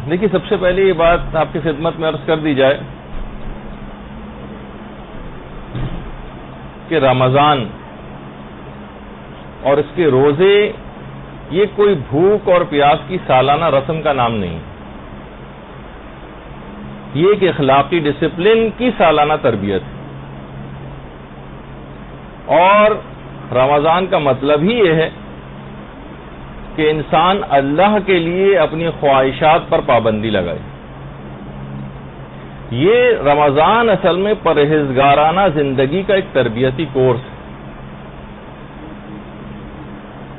دیکھیے سب سے پہلے یہ بات آپ کی خدمت میں عرض کر دی جائے کہ رمضان اور اس کے روزے یہ کوئی بھوک اور پیاس کی سالانہ رسم کا نام نہیں، یہ ایک اخلاقی ڈسپلن کی سالانہ تربیت ہے۔ اور رمضان کا مطلب ہی یہ ہے کہ انسان اللہ کے لیے اپنی خواہشات پر پابندی لگائے۔ یہ رمضان اصل میں پرہیزگارانہ زندگی کا ایک تربیتی کورس ہے۔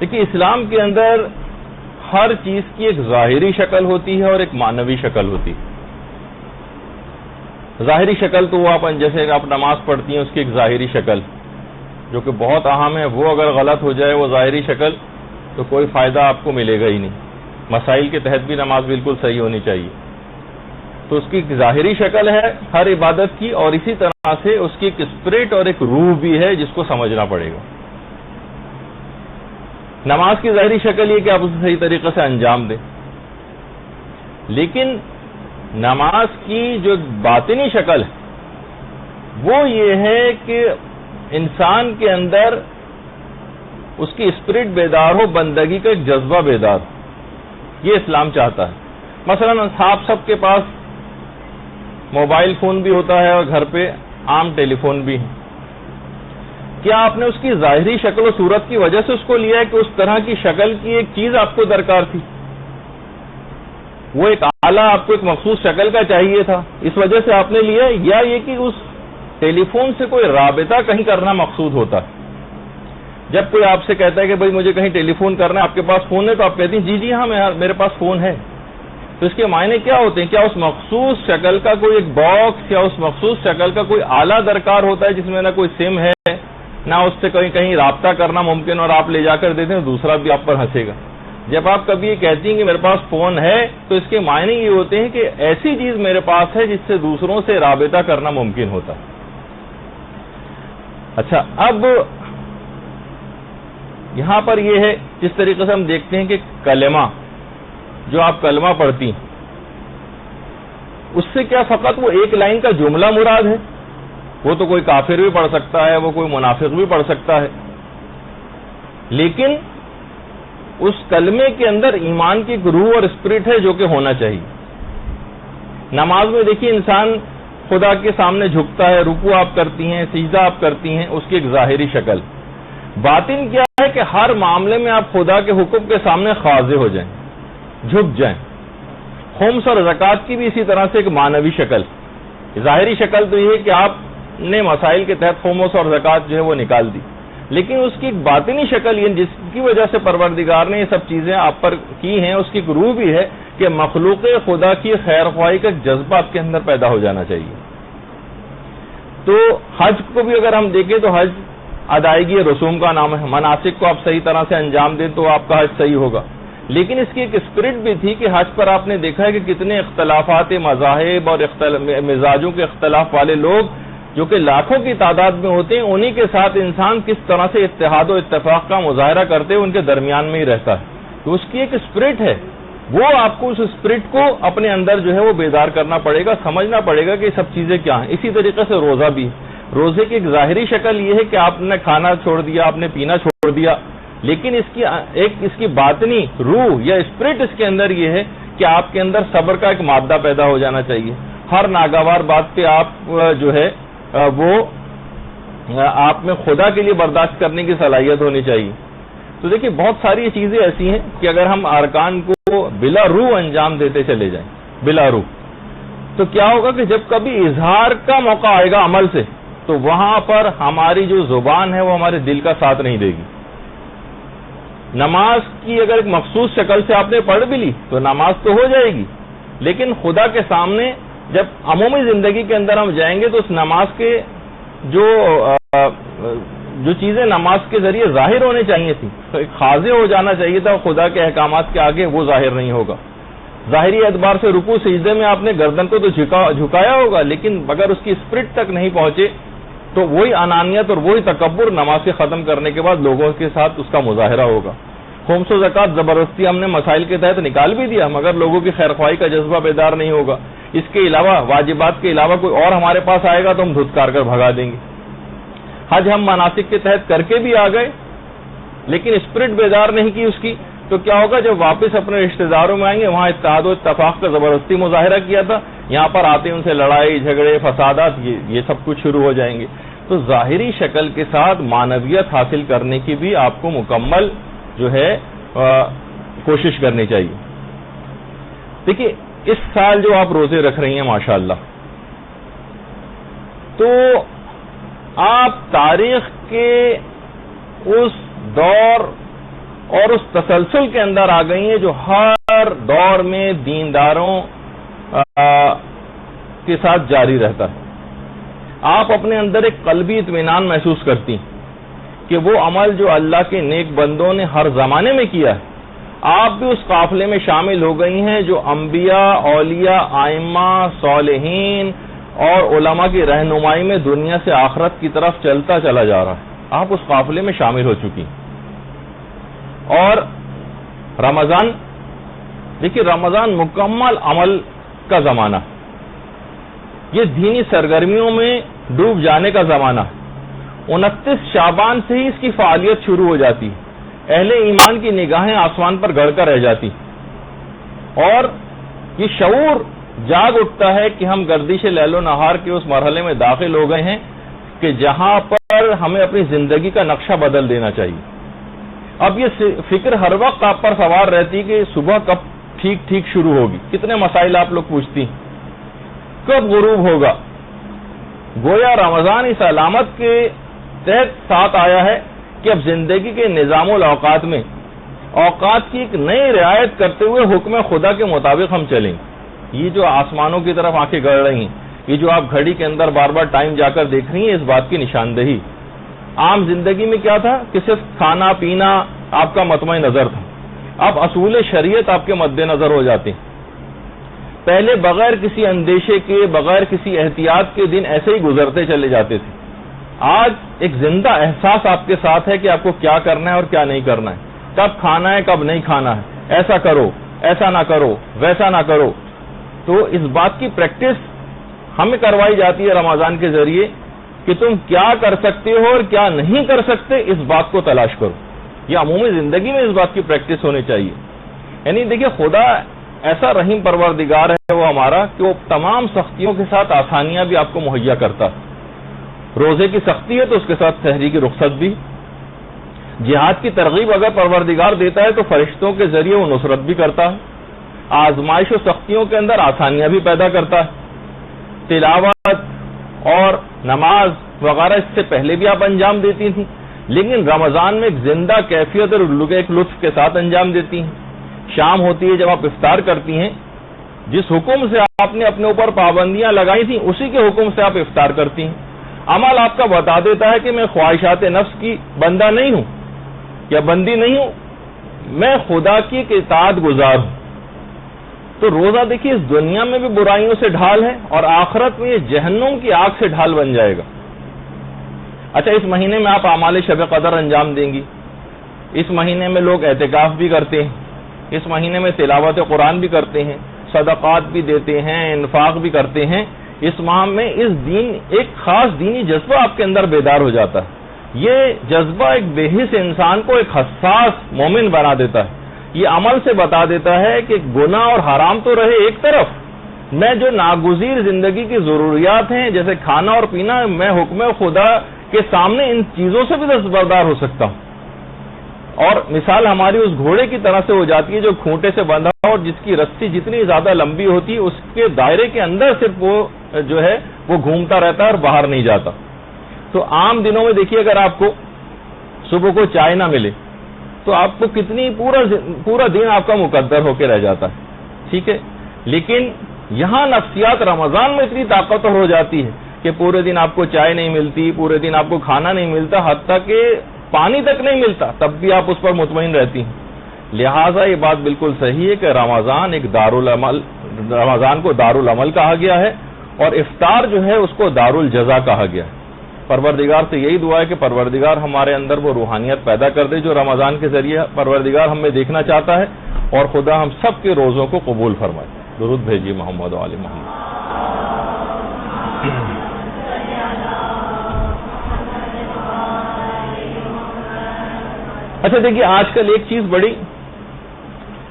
دیکھیے اسلام کے اندر ہر چیز کی ایک ظاہری شکل ہوتی ہے اور ایک معنوی شکل ہوتی ہے۔ ظاہری شکل تو وہ جیسے آپ نماز پڑھتی ہیں اس کی ایک ظاہری شکل جو کہ بہت اہم ہے، وہ اگر غلط ہو جائے وہ ظاہری شکل تو کوئی فائدہ آپ کو ملے گا ہی نہیں۔ مسائل کے تحت بھی نماز بالکل صحیح ہونی چاہیے، تو اس کی ایک ظاہری شکل ہے ہر عبادت کی، اور اسی طرح سے اس کی ایک اسپرٹ اور ایک روح بھی ہے جس کو سمجھنا پڑے گا۔ نماز کی ظاہری شکل یہ کہ آپ اسے صحیح طریقے سے انجام دیں، لیکن نماز کی جو باطنی شکل ہے وہ یہ ہے کہ انسان کے اندر اس کی اسپرٹ بیدار ہو، بندگی کا ایک جذبہ بیدار ہو، یہ اسلام چاہتا ہے۔ مثلا آپ سب کے پاس موبائل فون بھی ہوتا ہے اور گھر پہ عام ٹیلی فون بھی ہے۔ کیا آپ نے اس کی ظاہری شکل و صورت کی وجہ سے اس کو لیا ہے کہ اس طرح کی شکل کی ایک چیز آپ کو درکار تھی؟ وہ ایک آلہ آپ کو ایک مخصوص شکل کا چاہیے تھا، اس وجہ سے آپ نے لیا، یا یہ کہ اس ٹیلی فون سے کوئی رابطہ کہیں کرنا مقصود ہوتا ہے؟ جب کوئی آپ سے کہتا ہے کہ بھائی مجھے کہیں ٹیلی فون کرنا ہے، آپ کے پاس فون ہے، تو آپ کہتے ہیں جی جی ہاں میرے پاس فون ہے، تو اس کے معنی کیا ہوتے ہیں؟ کیا اس مخصوص شکل کا کوئی ایک باکس یا اس مخصوص شکل کا کوئی آلہ درکار ہوتا ہے جس میں نہ کوئی سم ہے نہ اس سے کہیں رابطہ کرنا ممکن، اور آپ لے جا کر دیتے ہیں دوسرا بھی آپ پر ہنسے گا؟ جب آپ کبھی یہ کہتی ہیں کہ میرے پاس فون ہے تو اس کے معنی یہ ہوتے ہیں کہ ایسی چیز میرے پاس ہے جس سے دوسروں سے رابطہ کرنا ممکن ہوتا ہے۔ اچھا، اب یہاں پر یہ ہے جس طریقے سے ہم دیکھتے ہیں کہ کلمہ جو آپ کلمہ پڑھتی ہیں اس سے کیا فقط وہ ایک لائن کا جملہ مراد ہے؟ وہ تو کوئی کافر بھی پڑھ سکتا ہے، وہ کوئی منافق بھی پڑھ سکتا ہے، لیکن اس کلمے کے اندر ایمان کی ایک روح اور اسپرٹ ہے جو کہ ہونا چاہیے۔ نماز میں دیکھیے انسان خدا کے سامنے جھکتا ہے، رکوع آپ کرتی ہیں، سجدہ آپ کرتی ہیں، اس کی ایک ظاہری شکل۔ باطن کیا ہے کہ ہر معاملے میں آپ خدا کے حکم کے سامنے خاضع ہو جائیں، جھک جائیں۔ خمس اور زکوٰۃ کی بھی اسی طرح سے ایک معنوی شکل۔ ظاہری شکل تو یہ ہے کہ آپ نے مسائل کے تحت خمس اور زکوٰۃ جو ہے وہ نکال دی، لیکن اس کی ایک باطنی شکل یہ جس کی وجہ سے پروردگار نے یہ سب چیزیں آپ پر کی ہیں، اس کی ایک روح بھی ہے کہ مخلوق خدا کی خیر خواہی کا جذبہ آپ کے اندر پیدا ہو جانا چاہیے۔ تو حج کو بھی اگر ہم دیکھیں تو حج ادائیگی رسوم کا نام ہے، مناسک کو آپ صحیح طرح سے انجام دیں تو آپ کا حج صحیح ہوگا، لیکن اس کی ایک اسپرٹ بھی تھی کہ حج پر آپ نے دیکھا ہے کہ کتنے اختلافات مذاہب اور مزاجوں کے اختلاف والے لوگ جو کہ لاکھوں کی تعداد میں ہوتے ہیں، انہی کے ساتھ انسان کس طرح سے اتحاد و اتفاق کا مظاہرہ کرتے ہیں ان کے درمیان میں ہی رہتا ہے۔ تو اس کی ایک اسپرٹ ہے، وہ آپ کو اس اسپرٹ کو اپنے اندر جو ہے وہ بیدار کرنا پڑے گا، سمجھنا پڑے گا کہ یہ سب چیزیں کیا ہیں۔ اسی طریقے سے روزہ بھی، روزے کی ایک ظاہری شکل یہ ہے کہ آپ نے کھانا چھوڑ دیا، آپ نے پینا چھوڑ دیا، لیکن اس کی باطنی روح یا اسپرٹ اس کے اندر یہ ہے کہ آپ کے اندر صبر کا ایک مادہ پیدا ہو جانا چاہیے۔ ہر ناگوار بات پہ آپ جو ہے وہ آپ میں خدا کے لیے برداشت کرنے کی صلاحیت ہونی چاہیے۔ تو دیکھیے بہت ساری چیزیں ایسی ہیں کہ اگر ہم ارکان کو بلا روح انجام دیتے چلے جائیں، بلا روح، تو کیا ہوگا کہ جب کبھی اظہار کا موقع آئے گا عمل سے تو وہاں پر ہماری جو زبان ہے وہ ہمارے دل کا ساتھ نہیں دے گی۔ نماز کی اگر ایک مخصوص شکل سے آپ نے پڑھ بھی لی تو نماز تو ہو جائے گی، لیکن خدا کے سامنے جب عمومی زندگی کے اندر ہم جائیں گے تو اس نماز کے جو چیزیں نماز کے ذریعے ظاہر ہونے چاہیے تھی، تو ایک خاضع ہو جانا چاہیے تھا خدا کے احکامات کے آگے، وہ ظاہر نہیں ہوگا۔ ظاہری اعتبار سے رکوع سجدے میں آپ نے گردن کو تو جھکایا ہوگا، لیکن اگر اس کی اسپرٹ تک نہیں پہنچے تو وہی انانیت اور وہی تکبر نماز کے ختم کرنے کے بعد لوگوں کے ساتھ اس کا مظاہرہ ہوگا۔ خمس و زکوٰۃ زبردستی ہم نے مسائل کے تحت نکال بھی دیا، مگر لوگوں کی خیر خواہی کا جذبہ بیدار نہیں ہوگا. اس کے علاوہ واجبات کے علاوہ کوئی اور ہمارے پاس آئے گا تو ہم دھتکار کر بھگا دیں گے. حج ہم مناسک کے تحت کر کے بھی آ گئے لیکن اسپرٹ بیدار نہیں کی اس کی، تو کیا ہوگا جب واپس اپنے رشتہ داروں میں آئیں گے وہاں اتحاد و اتفاق کا زبردستی مظاہرہ کیا تھا، یہاں پر آتے ان سے لڑائی جھگڑے فسادات یہ سب کچھ شروع ہو جائیں گے. تو ظاہری شکل کے ساتھ معنویت حاصل کرنے کی بھی آپ کو مکمل جو ہے کوشش کرنی چاہیے. دیکھیے اس سال جو آپ روزے رکھ رہی ہیں ماشاءاللہ، تو آپ تاریخ کے اس دور اور اس تسلسل کے اندر آ گئی ہیں جو ہر دور میں دینداروں کے ساتھ جاری رہتا ہے. آپ اپنے اندر ایک قلبی اطمینان محسوس کرتی کہ وہ عمل جو اللہ کے نیک بندوں نے ہر زمانے میں کیا ہے آپ بھی اس قافلے میں شامل ہو گئی ہیں جو انبیاء، اولیاء، ائمہ، صالحین اور علماء کی رہنمائی میں دنیا سے آخرت کی طرف چلتا چلا جا رہا ہے. آپ اس قافلے میں شامل ہو چکی. اور رمضان، دیکھیے رمضان مکمل عمل کا زمانہ، یہ دینی سرگرمیوں میں ڈوب جانے کا زمانہ. 29 شعبان سے ہی اس کی فعالیت شروع ہو جاتی. اہل ایمان کی نگاہیں آسمان پر گڑ کر رہ جاتی اور یہ شعور جاگ اٹھتا ہے کہ ہم گردش لیل و نہار کے اس مرحلے میں داخل ہو گئے ہیں کہ جہاں پر ہمیں اپنی زندگی کا نقشہ بدل دینا چاہیے. اب یہ فکر ہر وقت آپ پر سوار رہتی کہ صبح کب ٹھیک شروع ہوگی. کتنے مسائل آپ لوگ پوچھتی کب غروب ہوگا. گویا رمضان اس علامت کے تحت ساتھ آیا ہے کہ اب زندگی کے نظام الاوقات میں اوقات کی ایک نئی رعایت کرتے ہوئے حکم خدا کے مطابق ہم چلیں. یہ جو آسمانوں کی طرف آنکھیں گڑ رہی ہیں، یہ جو آپ گھڑی کے اندر بار بار ٹائم جا کر دیکھ رہی ہیں، اس بات کی نشاندہی. عام زندگی میں کیا تھا کہ صرف کھانا پینا آپ کا مطمع نظر تھا. اب اصول شریعت آپ کے مد نظر ہو جاتے ہیں. پہلے بغیر کسی اندیشے کے، بغیر کسی احتیاط کے دن ایسے ہی گزرتے چلے جاتے تھے. آج ایک زندہ احساس آپ کے ساتھ ہے کہ آپ کو کیا کرنا ہے اور کیا نہیں کرنا ہے، کب کھانا ہے کب نہیں کھانا ہے، ایسا کرو، ایسا نہ کرو، ویسا نہ کرو. تو اس بات کی پریکٹس ہمیں کروائی جاتی ہے رمضان کے ذریعے کہ تم کیا کر سکتے ہو اور کیا نہیں کر سکتے، اس بات کو تلاش کرو. یہ عمومی زندگی میں اس بات کی پریکٹس ہونی چاہیے. یعنی دیکھیے خدا ایسا رحیم پروردگار ہے وہ ہمارا کہ وہ تمام سختیوں کے ساتھ آسانیاں بھی آپ کو مہیا کرتا ہے. روزے کی سختی ہے تو اس کے ساتھ سحری کی رخصت بھی. جہاد کی ترغیب اگر پروردگار دیتا ہے تو فرشتوں کے ذریعے وہ نصرت بھی کرتا ہے. آزمائش و سختیوں کے اندر آسانیاں بھی پیدا کرتا ہے. تلاوت اور نماز وغیرہ اس سے پہلے بھی آپ انجام دیتی تھیں، لیکن رمضان میں ایک زندہ کیفیت اور ایک لطف کے ساتھ انجام دیتی ہیں. شام ہوتی ہے جب آپ افطار کرتی ہیں، جس حکم سے آپ نے اپنے اوپر پابندیاں لگائی تھیں اسی کے حکم سے آپ افطار کرتی ہیں. عمل آپ کا بتا دیتا ہے کہ میں خواہشات نفس کی بندہ نہیں ہوں یا بندی نہیں ہوں، میں خدا کی ایک اطاعت گزار ہوں. تو روزہ دیکھیے اس دنیا میں بھی برائیوں سے ڈھال ہے اور آخرت میں یہ جہنم کی آگ سے ڈھال بن جائے گا. اچھا اس مہینے میں آپ اعمال شب قدر انجام دیں گی. اس مہینے میں لوگ اعتکاف بھی کرتے ہیں، اس مہینے میں تلاوت قرآن بھی کرتے ہیں، صدقات بھی دیتے ہیں، انفاق بھی کرتے ہیں. اس ماہ میں اس دین ایک خاص دینی جذبہ آپ کے اندر بیدار ہو جاتا ہے. یہ جذبہ ایک بے حس انسان کو ایک حساس مومن بنا دیتا ہے. یہ عمل سے بتا دیتا ہے کہ گناہ اور حرام تو رہے ایک طرف، میں جو ناگزیر زندگی کی ضروریات ہیں جیسے کھانا اور پینا، میں حکم خدا کے سامنے ان چیزوں سے بھی دستبردار ہو سکتا ہوں. اور مثال ہماری اس گھوڑے کی طرح سے ہو جاتی ہے جو کھونٹے سے بندھا اور جس کی رسی جتنی زیادہ لمبی ہوتی ہے اس کے دائرے کے اندر صرف وہ جو ہے وہ گھومتا رہتا ہے اور باہر نہیں جاتا. تو عام دنوں میں دیکھیے اگر آپ کو صبح کو چائے نہ ملے تو آپ کو کتنی پورا دن آپ کا مقدر ہو کے رہ جاتا ہے. ٹھیک ہے، لیکن یہاں نفسیات رمضان میں اتنی طاقتور ہو جاتی ہے کہ پورے دن آپ کو چائے نہیں ملتی، پورے دن آپ کو کھانا نہیں ملتا، حتیٰ کہ پانی تک نہیں ملتا، تب بھی آپ اس پر مطمئن رہتی ہیں. لہٰذا یہ بات بالکل صحیح ہے کہ رمضان کو دارالعمل کہا گیا ہے اور افطار جو ہے اس کو دارالجزا کہا گیا ہے. پروردگار سے یہی دعا ہے کہ پروردگار ہمارے اندر وہ روحانیت پیدا کر دے جو رمضان کے ذریعے پروردگار ہمیں دیکھنا چاہتا ہے، اور خدا ہم سب کے روزوں کو قبول فرمائے۔ درود بھیجیے محمد و آل محمد۔ اچھا دیکھیے، آج کل ایک چیز بڑی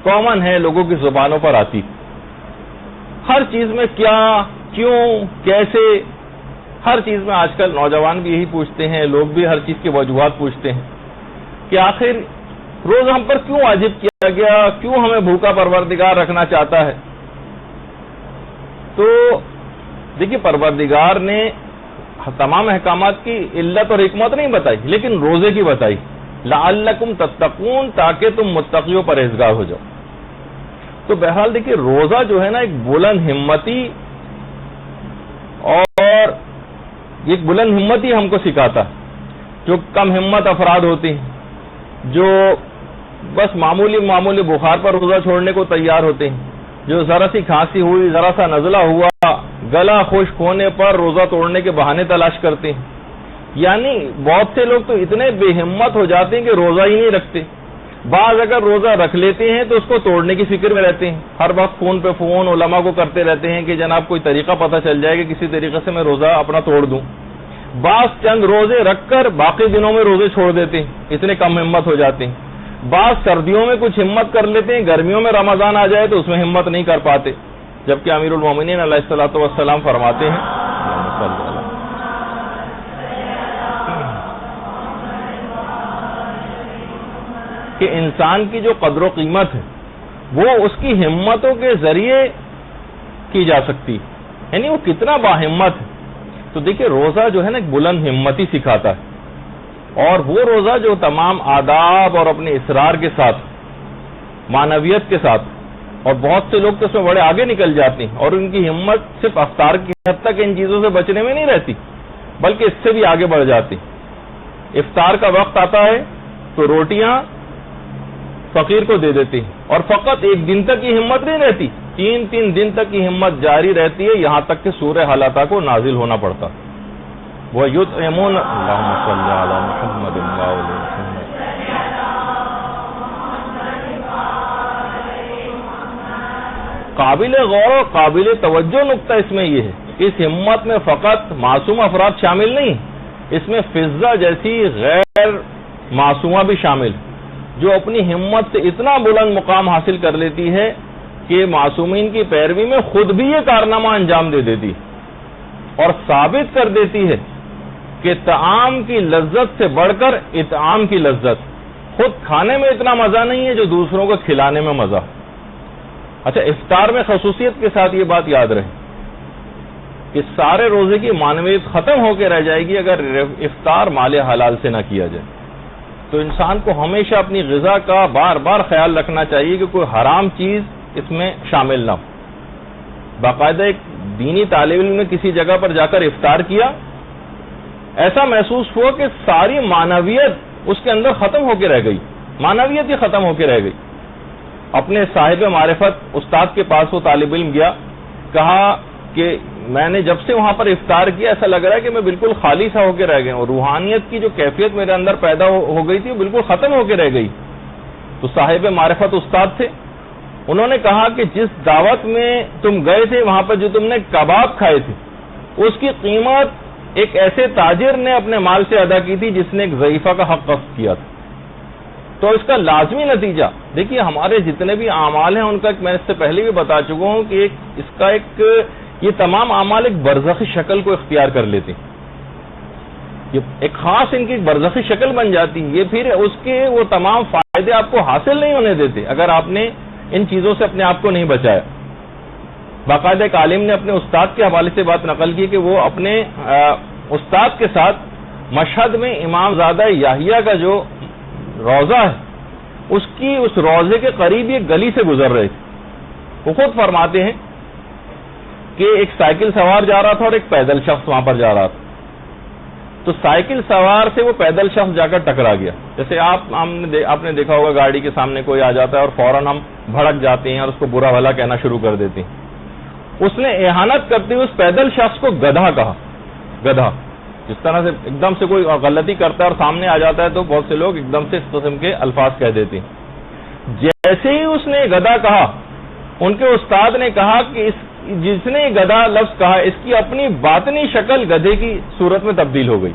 کامن ہے، لوگوں کی زبانوں پر آتی، ہر چیز میں کیا، کیوں، کیسے، ہر چیز میں آج کل نوجوان بھی یہی پوچھتے ہیں، لوگ بھی ہر چیز کی وجوہات پوچھتے ہیں کہ آخر روز ہم پر کیوں واجب کیا گیا، کیوں ہمیں بھوکا پروردگار رکھنا چاہتا ہے۔ تو دیکھیے، پروردگار نے تمام احکامات کی علت اور حکمت نہیں بتائی، لیکن روزے کی بتائی، لعلکم تتقون، تاکہ تم متقی و پرہیزگار ہو جاؤ۔ تو بہرحال دیکھیے، روزہ جو ہے نا ایک بلند ہمتی، اور ایک بلند ہمتی ہم کو سکھاتا ہے۔ جو کم ہمت افراد ہوتے ہیں، جو بس معمولی بخار پر روزہ چھوڑنے کو تیار ہوتے ہیں، جو ذرا سی کھانسی ہوئی، ذرا سا نزلہ ہوا، گلا خشک ہونے پر روزہ توڑنے کے بہانے تلاش کرتے ہیں۔ یعنی بہت سے لوگ تو اتنے بے ہمت ہو جاتے ہیں کہ روزہ ہی نہیں رکھتے۔ بعض اگر روزہ رکھ لیتے ہیں تو اس کو توڑنے کی فکر میں رہتے ہیں، ہر وقت فون پہ فون علماء کو کرتے رہتے ہیں کہ جناب کوئی طریقہ پتہ چل جائے کہ کسی طریقے سے میں روزہ اپنا توڑ دوں۔ بعض چند روزے رکھ کر باقی دنوں میں روزے چھوڑ دیتے ہیں، اتنے کم ہمت ہو جاتے ہیں۔ بعض سردیوں میں کچھ ہمت کر لیتے ہیں، گرمیوں میں رمضان آ جائے تو اس میں ہمت نہیں کر پاتے، جبکہ امیر المومنین علیہ الصلوۃ والسلام فرماتے ہیں کہ انسان کی جو قدر و قیمت ہے وہ اس کی ہمتوں کے ذریعے کی جا سکتی ہے، یعنی وہ کتنا باہمت ہے۔ تو دیکھیں، روزہ جو ہے نا ایک بلند ہمتی سکھاتا ہے، اور وہ روزہ جو تمام آداب اور اپنے اصرار کے ساتھ، معنویت کے ساتھ، اور بہت سے لوگ تو اس میں بڑے آگے نکل جاتے ہیں، اور ان کی ہمت صرف افطار کی حد تک ان چیزوں سے بچنے میں نہیں رہتی، بلکہ اس سے بھی آگے بڑھ جاتی۔ افطار کا وقت آتا ہے تو روٹیاں فقیر کو دے دیتے ہیں، اور فقط ایک دن تک کی ہمت نہیں رہتی، 3 دن تک کی ہمت جاری رہتی ہے، یہاں تک کہ سورہ حلاقہ کو نازل ہونا پڑتا۔ وَيُطْعِمُونَ اللَّهُمَّ صَلِّ عَلَى مُحَمَّدٍ وَآلِ مُحَمَّدٍ۔ قابل غور اور قابل توجہ نقطہ اس میں یہ ہے کہ اس ہمت میں فقط معصوم افراد شامل نہیں، اس میں فضہ جیسی غیر معصومہ بھی شامل، جو اپنی ہمت سے اتنا بلند مقام حاصل کر لیتی ہے کہ معصومین کی پیروی میں خود بھی یہ کارنامہ انجام دے دیتی اور ثابت کر دیتی ہے کہ طعام کی لذت سے بڑھ کر اطعام کی لذت، خود کھانے میں اتنا مزہ نہیں ہے جو دوسروں کو کھلانے میں مزہ۔ اچھا، افطار میں خصوصیت کے ساتھ یہ بات یاد رہے کہ سارے روزے کی معنویت ختم ہو کے رہ جائے گی اگر افطار مال حلال سے نہ کیا جائے۔ تو انسان کو ہمیشہ اپنی غذا کا بار بار خیال رکھنا چاہیے کہ کوئی حرام چیز اس میں شامل نہ ہو۔ باقاعدہ ایک دینی طالب علم نے کسی جگہ پر جا کر افطار کیا، ایسا محسوس ہوا کہ ساری معنویت اس کے اندر ختم ہو کے رہ گئی، معنویت ہی ختم ہو کے رہ گئی۔ اپنے صاحب معرفت استاد کے پاس وہ طالب علم گیا، کہا کہ میں نے جب سے وہاں پر افطار کیا ایسا لگ رہا ہے کہ میں بالکل خالی سا ہو کے رہ گیا ہوں، روحانیت کی جو کیفیت میرے اندر پیدا ہو گئی تھی وہ بالکل ختم ہو کے رہ گئی۔ تو صاحب معرفت استاد تھے، انہوں نے کہا کہ جس دعوت میں تم گئے تھے وہاں پر جو تم نے کباب کھائے تھے اس کی قیمت ایک ایسے تاجر نے اپنے مال سے ادا کی تھی جس نے ایک ضعیفہ کا حق غصب کیا تھا۔ تو اس کا لازمی نتیجہ دیکھیے، ہمارے جتنے بھی اعمال ہیں ان کا میں اس سے پہلے بھی بتا چکا ہوں کہ یہ تمام اعمال ایک برزخی شکل کو اختیار کر لیتے ہیں، یہ ایک خاص ان کی ایک برزخی شکل بن جاتی ہے، یہ پھر اس کے وہ تمام فائدے آپ کو حاصل نہیں ہونے دیتے اگر آپ نے ان چیزوں سے اپنے آپ کو نہیں بچایا۔ باقاعدہ ایک عالم نے اپنے استاد کے حوالے سے بات نقل کی کہ وہ اپنے استاد کے ساتھ مشہد میں امام زادہ یحییٰ کا جو روضہ ہے اس روضے کے قریب ایک گلی سے گزر رہے تھے۔ وہ خود فرماتے ہیں کہ ایک سائیکل سوار جا رہا تھا اور ایک پیدل شخص وہاں پر جا رہا تھا، تو سائیکل سوار سے وہ پیدل شخص جا کر ٹکرا گیا۔ جیسے آپ نے دیکھا ہوگا گاڑی کے سامنے کوئی آ جاتا ہے اور فوراً ہم بھڑک جاتے ہیں اور اس کو برا بھلا کہنا شروع کر دیتے ہیں۔ اس نے اہانت کرتے ہوئے اس پیدل شخص کو گدھا کہا، گدھا، جس طرح سے ایک دم سے کوئی غلطی کرتا ہے اور سامنے آ جاتا ہے تو بہت سے لوگ ایک دم سے اس قسم کے الفاظ کہہ دیتے ہیں. جیسے ہی اس نے گدھا کہا, ان کے استاد نے کہا کہ جس نے گدھا لفظ کہا اس کی اپنی باطنی شکل گدھے کی صورت میں تبدیل ہو گئی,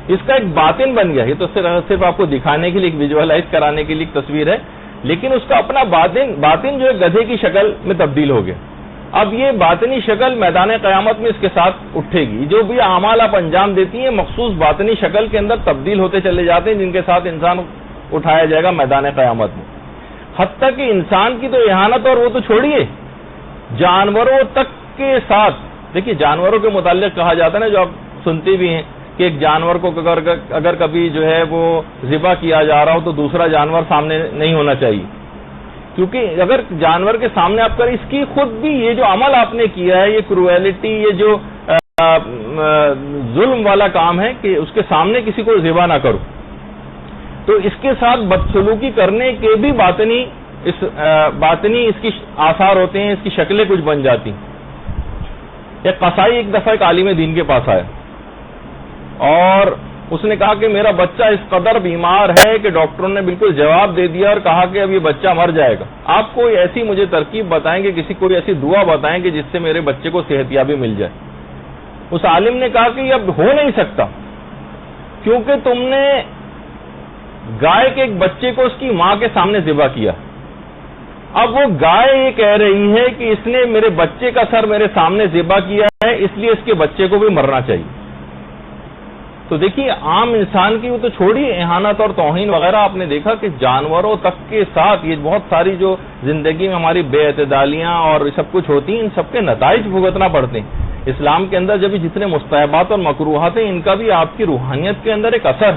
اس کا ایک باطن بن گیا. یہ تو صرف آپ کو دکھانے کے لیے, ویژوائلائز کرانے کے لیے ایک تصویر ہے, لیکن اس کا اپنا باطن جو ہے گدھے کی شکل میں تبدیل ہو گیا. اب یہ باطنی شکل میدان قیامت میں اس کے ساتھ اٹھے گی. جو بھی اعمال آپ انجام دیتی ہیں مخصوص باطنی شکل کے اندر تبدیل ہوتے چلے جاتے ہیں, جن کے ساتھ انسان اٹھایا جائے گا میدان قیامت میں. حتیٰ کہ انسان کی تو اہانت اور وہ تو چھوڑیے, جانوروں تک کے ساتھ. دیکھیے جانوروں کے متعلق کہا جاتا ہے نا, جو آپ سنتے بھی ہیں کہ ایک جانور کو اگر کبھی جو ہے وہ ذبح کیا جا رہا ہو تو دوسرا جانور سامنے نہیں ہونا چاہیے, کیونکہ اگر جانور کے سامنے آپ کریں, اس کی خود بھی یہ جو عمل آپ نے کیا ہے, یہ کرویلٹی, یہ جو ظلم والا کام ہے کہ اس کے سامنے کسی کو ذبح نہ کرو, تو اس کے ساتھ بدسلوکی کرنے کے بھی باطنی اس کی آثار ہوتے ہیں, اس کی شکلیں کچھ بن جاتی ہیں. ایک قصائی ایک دفعہ ایک عالم دین کے پاس آیا اور اس نے کہا کہ میرا بچہ اس قدر بیمار ہے کہ ڈاکٹروں نے بالکل جواب دے دیا اور کہا کہ اب یہ بچہ مر جائے گا. آپ کوئی ایسی مجھے ترکیب بتائیں کہ کوئی ایسی دعا بتائیں کہ جس سے میرے بچے کو صحت یابی مل جائے. اس عالم نے کہا کہ یہ اب ہو نہیں سکتا, کیونکہ تم نے گائے کے ایک بچے کو اس کی ماں کے سامنے ذبح کیا. اب وہ گائے یہ کہہ رہی ہے کہ اس نے میرے بچے کا سر میرے سامنے ذبح کیا ہے, اس لیے اس کے بچے کو بھی مرنا چاہیے. تو دیکھیے عام انسان کی وہ تو چھوڑیے, اہانت اور توہین وغیرہ آپ نے دیکھا کہ جانوروں تک کے ساتھ یہ بہت ساری جو زندگی میں ہماری بے اعتدالیاں اور سب کچھ ہوتی ہیں, ان سب کے نتائج بھگتنا پڑتے ہیں. اسلام کے اندر جب جتنے مستحبات اور مکروہات ہیں, ان کا بھی آپ کی روحانیت کے اندر ایک اثر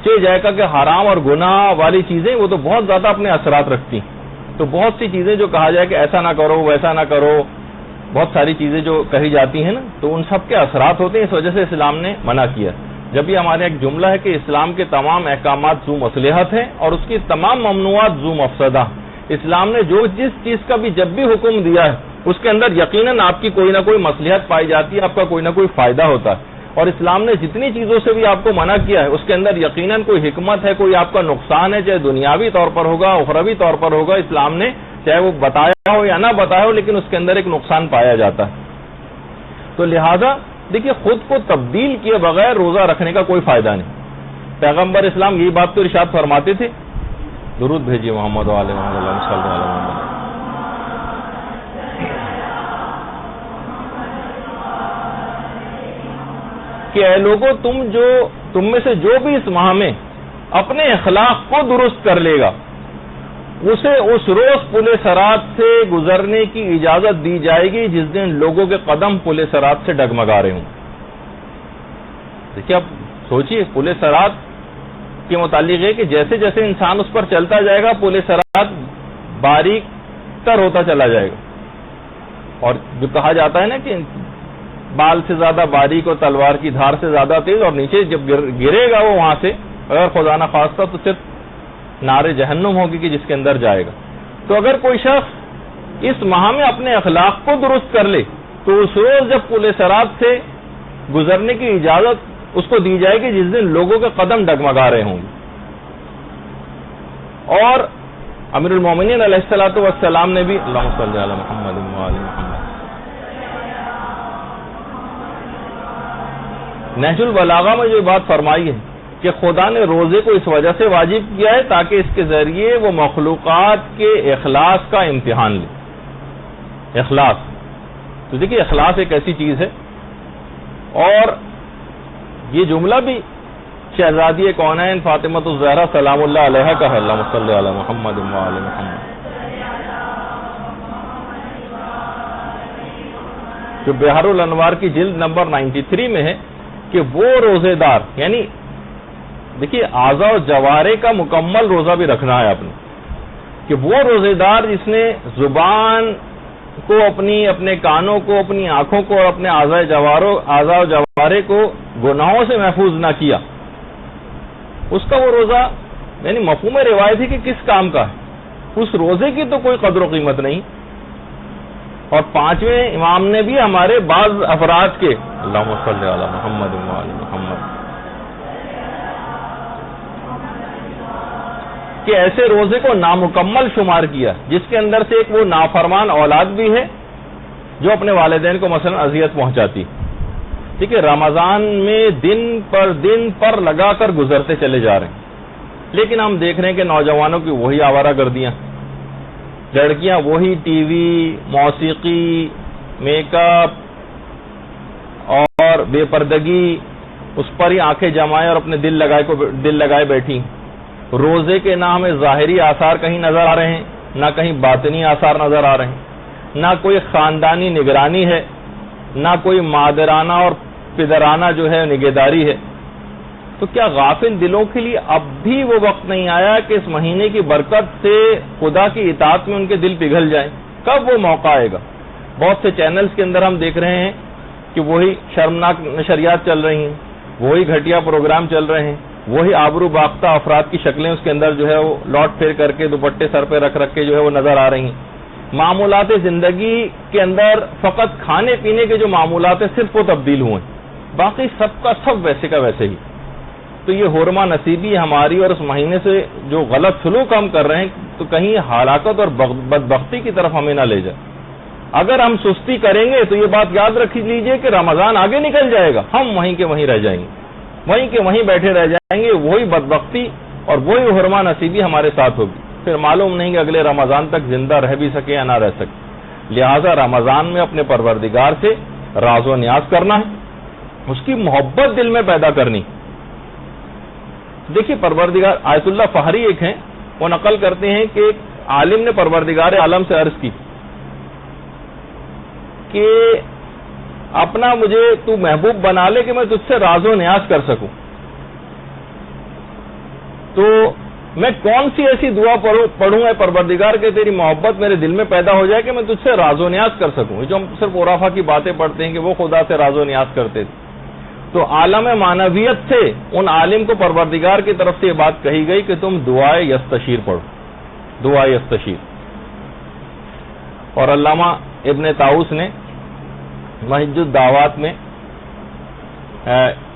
چل جائے گا کہ حرام اور گناہ والی چیزیں وہ تو بہت زیادہ اپنے اثرات رکھتی ہیں. تو بہت سی چیزیں جو کہا جائے کہ ایسا نہ کرو ویسا نہ کرو, بہت ساری چیزیں جو کہی جاتی ہیں نا, تو ان سب کے اثرات ہوتے ہیں. اس وجہ سے اسلام نے منع کیا. جب یہ ہمارے ایک جملہ ہے کہ اسلام کے تمام احکامات ذو مصلحت ہیں اور اس کی تمام ممنوعات ذو مفسدہ. اسلام نے جس چیز کا بھی جب بھی حکم دیا ہے اس کے اندر یقیناً آپ کی کوئی نہ کوئی مصلحت پائی جاتی ہے, آپ کا کوئی نہ کوئی فائدہ ہوتا ہے. اور اسلام نے جتنی چیزوں سے بھی آپ کو منع کیا ہے اس کے اندر یقیناً کوئی حکمت ہے, کوئی آپ کا نقصان ہے, چاہے دنیاوی طور پر ہوگا اخروی طور پر ہوگا. اسلام نے چاہے وہ بتایا ہو یا نہ بتایا ہو, لیکن اس کے اندر ایک نقصان پایا جاتا ہے. تو لہذا دیکھیے خود کو تبدیل کیے بغیر روزہ رکھنے کا کوئی فائدہ نہیں. پیغمبر اسلام یہی بات تو ارشاد فرماتے تھے, درود بھیجیے محمد و آل محمد صلی اللہ علیہ وسلم, کہ اے لوگوں تم میں سے جو بھی اس ماہ میں اپنے اخلاق کو درست کر لے گا اسے اس روز پل صراط سے گزرنے کی اجازت دی جائے گی جس دن لوگوں کے قدم پل صراط سے ڈگمگا رہے ہوں. دیکھیے اب سوچیے, پل صراط کے متعلق ہے کہ جیسے جیسے انسان اس پر چلتا جائے گا پل صراط باریک تر ہوتا چلا جائے گا. اور جو کہا جاتا ہے نا کہ بال سے زیادہ باریک اور تلوار کی دھار سے زیادہ تیز, اور نیچے جب گرے گا وہ وہاں سے اگر خدا نہ خواستہ تو صرف نار جہنم ہوگی کہ جس کے اندر جائے گا. تو اگر کوئی شخص اس ماہ میں اپنے اخلاق کو درست کر لے تو اس روز جب پل صراط سے گزرنے کی اجازت اس کو دی جائے گی جس دن لوگوں کے قدم ڈگمگا رہے ہوں گے. اور امیر المومنین علیہ الصلوۃ والسلام نے بھی اللہم صلی علی محمد و آل محمد نہج البلاغہ میں جو بات فرمائی ہے کہ خدا نے روزے کو اس وجہ سے واجب کیا ہے تاکہ اس کے ذریعے وہ مخلوقات کے اخلاص کا امتحان لے. اخلاص تو دیکھیے اخلاص ایک ایسی چیز ہے, اور یہ جملہ بھی شہزادی کونین فاطمۃ الزہرا سلام اللہ علیہا کا ہے, اللہم صلی علی محمد و آل محمد, جو بحر الانوار کی جلد نمبر 93 میں ہے کہ وہ روزے دار, یعنی دیکھیے اعضاء و جوارے کا مکمل روزہ بھی رکھنا ہے اپنے, کہ وہ روزے دار جس نے زبان کو اپنے کانوں کو, اپنی آنکھوں کو اور اپنے اعضاء و جوارے کو گناہوں سے محفوظ نہ کیا, اس کا وہ روزہ یعنی مفہوم روایت ہے کہ کس کام کا ہے, اس روزے کی تو کوئی قدر و قیمت نہیں. اور 5ویں امام نے بھی ہمارے بعض افراد کے اللہم صلی علی محمد و علی محمد کہ ایسے روزے کو نامکمل شمار کیا جس کے اندر سے ایک وہ نافرمان اولاد بھی ہے جو اپنے والدین کو مثلا اذیت پہنچاتی. ٹھیک ہے, رمضان میں دن پر لگا کر گزرتے چلے جا رہے ہیں, لیکن ہم دیکھ رہے ہیں کہ نوجوانوں کی وہی آوارہ گردیاں, لڑکیاں وہی ٹی وی, موسیقی, میک اپ اور بے پردگی, اس پر ہی آنکھیں جمائے اور اپنے دل لگائے بیٹھی. روزے کے نہ ہمیں ظاہری آثار کہیں نظر آ رہے ہیں, نہ کہیں باطنی آثار نظر آ رہے ہیں, نہ کوئی خاندانی نگرانی ہے, نہ کوئی مادرانہ اور پدرانہ جو ہے نگہداری ہے. تو کیا غافل دلوں کے لیے اب بھی وہ وقت نہیں آیا کہ اس مہینے کی برکت سے خدا کی اطاعت میں ان کے دل پگھل جائیں؟ کب وہ موقع آئے گا؟ بہت سے چینلز کے اندر ہم دیکھ رہے ہیں کہ وہی شرمناک نشریات چل رہی ہیں, وہی گھٹیا پروگرام چل رہے ہیں, وہی آبرو باختہ افراد کی شکلیں اس کے اندر جو ہے وہ لوٹ پھیر کر کے دوپٹے سر پہ رکھ کے جو ہے وہ نظر آ رہی ہیں. معمولات زندگی کے اندر فقط کھانے پینے کے جو معمولات ہیں صرف وہ تبدیل ہوئے, باقی سب کا سب ویسے کا ویسے ہی. تو یہ حرمہ نصیبی ہماری اور اس مہینے سے جو غلط سلوک ہم کر رہے ہیں تو کہیں ہلاکت اور بدبختی کی طرف ہمیں نہ لے جائے. اگر ہم سستی کریں گے تو یہ بات یاد رکھ لیجئے کہ رمضان آگے نکل جائے گا, ہم وہیں کے وہیں رہ جائیں گے, وہیں کے وہیں بیٹھے رہ جائیں گے, وہی بدبختی اور وہی حرمہ نصیبی ہمارے ساتھ ہوگی. پھر معلوم نہیں کہ اگلے رمضان تک زندہ رہ بھی سکے یا نہ رہ سکے. لہذا رمضان میں اپنے پروردگار سے راز و نیاز کرنا ہے, اس کی محبت دل میں پیدا کرنی. دیکھیے پروردگار آیت اللہ فہری ایک ہیں, وہ نقل کرتے ہیں کہ ایک عالم نے پروردگار عالم سے عرض کی کہ اپنا مجھے تو محبوب بنا لے کہ میں تجھ سے راز و نیاز کر سکوں. تو میں کون سی ایسی دعا پڑھوں اے پروردگار کہ تیری محبت میرے دل میں پیدا ہو جائے کہ میں تجھ سے راز و نیاز کر سکوں. جو ہم صرف عرفا کی باتیں پڑھتے ہیں کہ وہ خدا سے راز و نیاز کرتے تھے, تو عالم معنویت سے ان عالم کو پروردگار کی طرف سے یہ بات کہی گئی کہ تم دعائے یستشیر پڑھو, دعائے یستشیر. اور علامہ ابن طاؤس نے محج الدعوات میں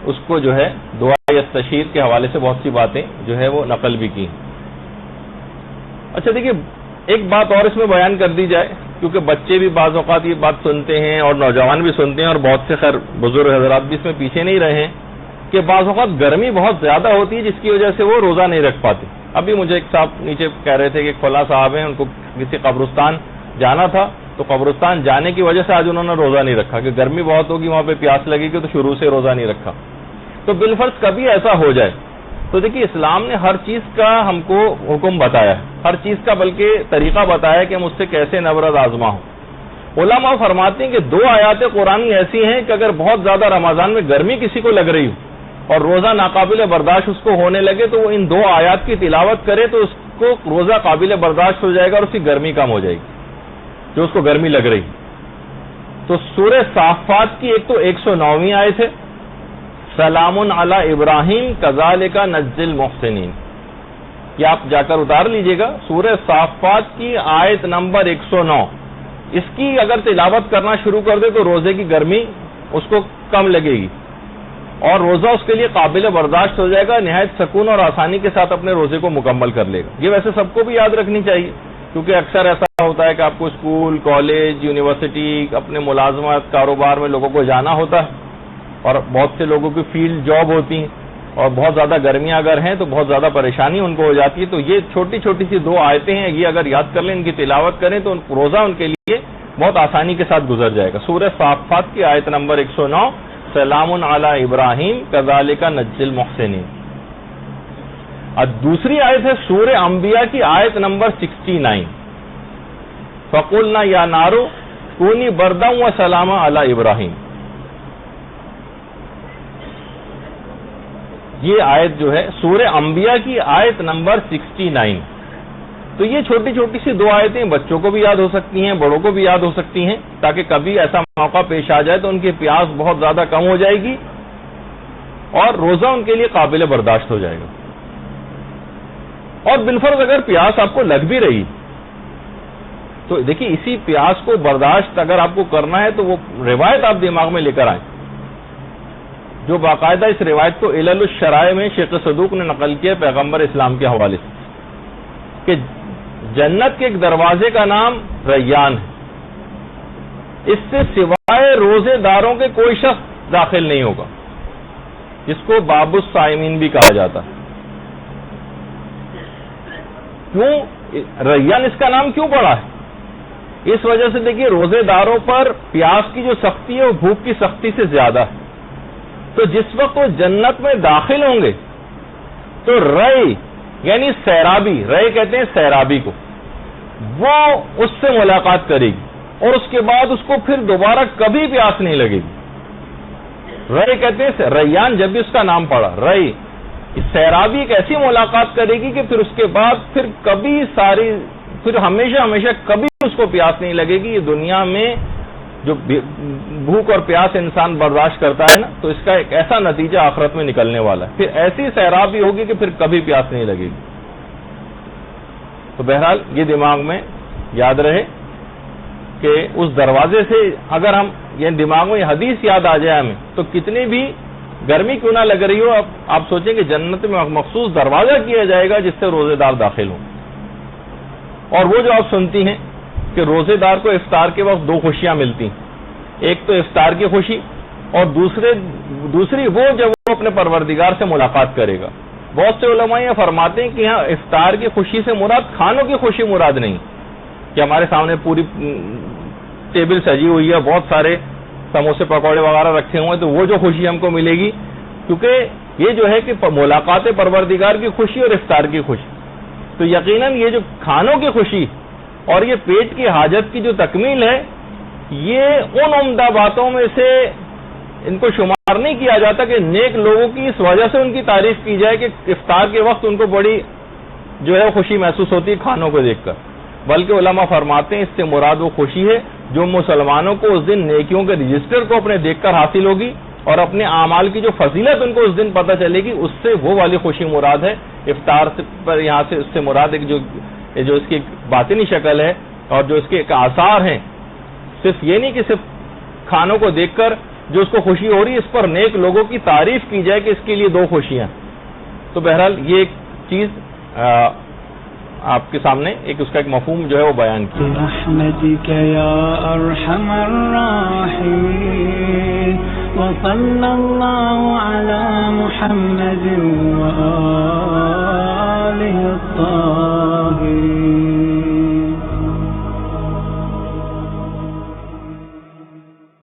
اس کو جو ہے دعائے یستشیر کے حوالے سے بہت سی باتیں جو ہے وہ نقل بھی کی. اچھا دیکھیے ایک بات اور اس میں بیان کر دی جائے, کیونکہ بچے بھی بعض اوقات یہ بات سنتے ہیں اور نوجوان بھی سنتے ہیں اور بہت سے خیر بزرگ حضرات بھی اس میں پیچھے نہیں رہے ہیں, کہ بعض اوقات گرمی بہت زیادہ ہوتی ہے جس کی وجہ سے وہ روزہ نہیں رکھ پاتے. ابھی مجھے ایک صاحب نیچے کہہ رہے تھے کہ فلاں صاحب ہیں, ان کو کسی قبرستان جانا تھا تو قبرستان جانے کی وجہ سے آج انہوں نے روزہ نہیں رکھا کہ گرمی بہت ہوگی, وہاں پہ پیاس لگے گی, تو شروع سے روزہ نہیں رکھا. تو بالفرض کبھی ایسا ہو جائے تو دیکھیے اسلام نے ہر چیز کا ہم کو حکم بتایا ہے, ہر چیز کا بلکہ طریقہ بتایا کہ ہم اس سے کیسے نبرد آزما ہوں. علماء فرماتے ہیں کہ 2 آیات قرآنی ایسی ہیں کہ اگر بہت زیادہ رمضان میں گرمی کسی کو لگ رہی ہو اور روزہ ناقابل برداشت اس کو ہونے لگے تو وہ ان 2 آیات کی تلاوت کرے تو اس کو روزہ قابل برداشت ہو جائے گا اور اس کی گرمی کم ہو جائے گی جو اس کو گرمی لگ رہی. تو سورہ صافات کی ایک تو 109ویں آیت ہے, سلام علی ابراہیم کذالک نجزی المحسنین, یہ آپ جا کر اتار لیجئے گا. سورہ صافات کی آیت نمبر 109, اس کی اگر تلاوت کرنا شروع کر دے تو روزے کی گرمی اس کو کم لگے گی اور روزہ اس کے لیے قابل برداشت ہو جائے گا, نہایت سکون اور آسانی کے ساتھ اپنے روزے کو مکمل کر لے گا. یہ ویسے سب کو بھی یاد رکھنی چاہیے, کیونکہ اکثر ایسا ہوتا ہے کہ آپ کو اسکول, کالج, یونیورسٹی, اپنے ملازمت, کاروبار میں لوگوں کو جانا ہوتا ہے اور بہت سے لوگوں کی فیلڈ جاب ہوتی ہیں اور بہت زیادہ گرمیاں اگر ہیں تو بہت زیادہ پریشانی ان کو ہو جاتی ہے. تو یہ چھوٹی چھوٹی سی 2 آیتیں ہیں, یہ اگر یاد کر لیں, ان کی تلاوت کریں تو روزہ ان کے لیے بہت آسانی کے ساتھ گزر جائے گا. سورہ صافات کی آیت نمبر 109, سلام علی ابراہیم کذالک نجزی المحسنین. اور دوسری آیت ہے سورہ انبیاء کی آیت نمبر 69, فقلنا یا نار کونی بردا و سلاما علی ابراہیم. یہ آیت جو ہے سورہ انبیاء کی آیت نمبر 69. تو یہ چھوٹی چھوٹی سی 2 آیتیں بچوں کو بھی یاد ہو سکتی ہیں, بڑوں کو بھی یاد ہو سکتی ہیں, تاکہ کبھی ایسا موقع پیش آ جائے تو ان کی پیاس بہت زیادہ کم ہو جائے گی اور روزہ ان کے لیے قابل برداشت ہو جائے گا. اور بالفرض اگر پیاس آپ کو لگ بھی رہی تو دیکھیے اسی پیاس کو برداشت اگر آپ کو کرنا ہے تو وہ روایت آپ دماغ میں لے کر آئیں، جو باقاعدہ اس روایت کو علل الشرائع میں شیخ صدوق نے نقل کیا پیغمبر اسلام کے حوالے سے کہ جنت کے ایک دروازے کا نام ریان ہے، اس سے سوائے روزے داروں کے کوئی شخص داخل نہیں ہوگا، جس کو باب الصائمین بھی کہا جاتا ہے۔ کیوں ریان اس کا نام کیوں پڑا ہے؟ اس وجہ سے دیکھیے روزے داروں پر پیاس کی جو سختی ہے وہ بھوک کی سختی سے زیادہ ہے، تو جس وقت وہ جنت میں داخل ہوں گے تو رے یعنی سیرابی، رے کہتے ہیں سیرابی کو، وہ اس سے ملاقات کرے گی اور اس کے بعد اس کو پھر دوبارہ کبھی پیاس نہیں لگے گی۔ رے کہتے ہیں ریان، جب بھی اس کا نام پڑا رے، سیرابی ایک ایسی ملاقات کرے گی کہ پھر اس کے بعد پھر ہمیشہ کبھی اس کو پیاس نہیں لگے گی۔ یہ دنیا میں جو بھوک اور پیاس انسان برداشت کرتا ہے نا، تو اس کا ایک ایسا نتیجہ آخرت میں نکلنے والا ہے، پھر ایسی سیرابی ہوگی کہ پھر کبھی پیاس نہیں لگے گی۔ تو بہرحال یہ دماغ میں یاد رہے کہ اس دروازے سے اگر ہم یہ دماغ میں یہ حدیث یاد آ جائے ہمیں، تو کتنی بھی گرمی کیوں نہ لگ رہی ہو، آپ سوچیں کہ جنت میں مخصوص دروازہ کیا جائے گا جس سے روزے دار داخل ہوں۔ اور وہ جو آپ سنتی ہیں کہ روزے دار کو افطار کے وقت دو خوشیاں ملتی ہیں، ایک تو افطار کی خوشی اور دوسری وہ جب وہ اپنے پروردگار سے ملاقات کرے گا۔ بہت سے علماء یہ فرماتے ہیں کہ یہاں افطار کی خوشی سے مراد کھانوں کی خوشی مراد نہیں کہ ہمارے سامنے پوری ٹیبل سجی ہوئی ہے، بہت سارے سموسے پکوڑے وغیرہ رکھے ہوئے ہیں، تو وہ جو خوشی ہم کو ملے گی، کیونکہ یہ جو ہے کہ ملاقات پروردگار کی خوشی اور افطار کی خوشی، تو یقیناً یہ جو کھانوں کی خوشی اور یہ پیٹ کی حاجت کی جو تکمیل ہے، یہ ان عمدہ باتوں میں سے ان کو شمار نہیں کیا جاتا کہ نیک لوگوں کی اس وجہ سے ان کی تعریف کی جائے کہ افطار کے وقت ان کو بڑی جو ہے خوشی محسوس ہوتی ہے کھانوں کو دیکھ کر، بلکہ علماء فرماتے ہیں اس سے مراد وہ خوشی ہے جو مسلمانوں کو اس دن نیکیوں کے رجسٹر کو اپنے دیکھ کر حاصل ہوگی اور اپنے اعمال کی جو فضیلت ان کو اس دن پتہ چلے گی، اس سے وہ والی خوشی مراد ہے۔ افطار پر یہاں سے اس سے مراد ایک جو اس کی باطنی شکل ہے اور جو اس کے ایک آثار ہیں، صرف یہ نہیں کہ صرف کھانوں کو دیکھ کر جو اس کو خوشی ہو رہی ہے، اس پر نیک لوگوں کی تعریف کی جائے کہ اس کے لیے دو خوشیاں۔ تو بہرحال یہ ایک چیز آپ کے سامنے اس کا ایک مفہوم جو ہے وہ بیان کیا۔ برحمتک یا ارحم الراحمین وصلی اللہ علی محمد